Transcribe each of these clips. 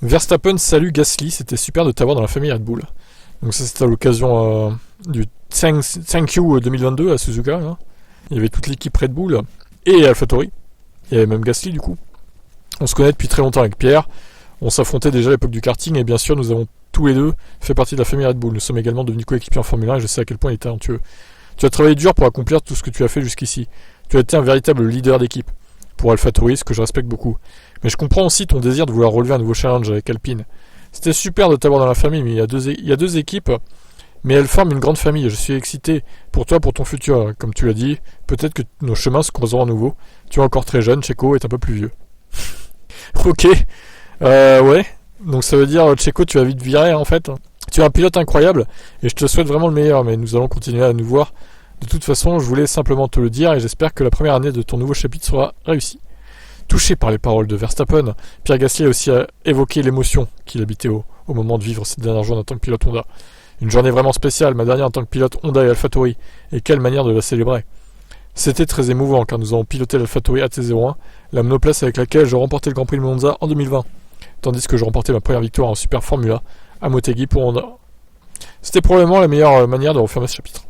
Verstappen salue Gasly, c'était super de t'avoir dans la famille Red Bull. Donc ça c'était à l'occasion du Thank You 2022 à Suzuka. Hein. Il y avait toute l'équipe Red Bull et AlphaTauri. Il y avait même Gasly du coup. On se connaît depuis très longtemps avec Pierre. On s'affrontait déjà à l'époque du karting et bien sûr nous avons tous les deux fait partie de la famille Red Bull. Nous sommes également devenus coéquipiers en Formule 1 et je sais à quel point il est talentueux. Tu as travaillé dur pour accomplir tout ce que tu as fait jusqu'ici. Tu as été un véritable leader d'équipe pour AlphaTauri, ce que je respecte beaucoup. Mais je comprends aussi ton désir de vouloir relever un nouveau challenge avec Alpine. C'était super de t'avoir dans la famille, mais il y a deux équipes, mais elles forment une grande famille. Je suis excité pour toi, pour ton futur. Comme tu l'as dit, peut-être que nos chemins se croiseront à nouveau. Tu es encore très jeune, Checo est un peu plus vieux. Ok, ouais. Donc ça veut dire, Checo, tu vas vite virer en fait. Tu es un pilote incroyable et je te souhaite vraiment le meilleur, mais nous allons continuer à nous voir. De toute façon, je voulais simplement te le dire et j'espère que la première année de ton nouveau chapitre sera réussie. Touché par les paroles de Verstappen, Pierre Gasly a aussi évoqué l'émotion qu'il habitait au moment de vivre cette dernière journée en tant que pilote Honda. Une journée vraiment spéciale, ma dernière en tant que pilote Honda et AlphaTauri, et quelle manière de la célébrer. C'était très émouvant car nous avons piloté l'AlphaTauri AT01, la monoplace avec laquelle je remportais le Grand Prix de Monza en 2020, tandis que je remportais ma première victoire en Super Formula à Motegi pour Honda. C'était probablement la meilleure manière de refermer ce chapitre.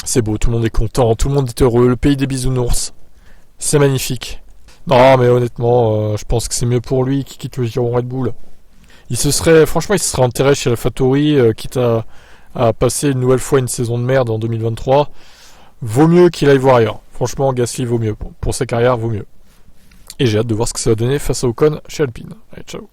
C'est beau, tout le monde est content, tout le monde est heureux, le pays des bisounours. C'est magnifique. Non, mais honnêtement, je pense que c'est mieux pour lui qu'il quitte le giron Red Bull. Franchement, il se serait enterré chez AlphaTauri, quitte à passer une nouvelle fois une saison de merde en 2023. Vaut mieux qu'il aille voir ailleurs. Franchement, Gasly vaut mieux. Pour sa carrière, vaut mieux. Et j'ai hâte de voir ce que ça va donner face à Ocon chez Alpine. Allez, ciao.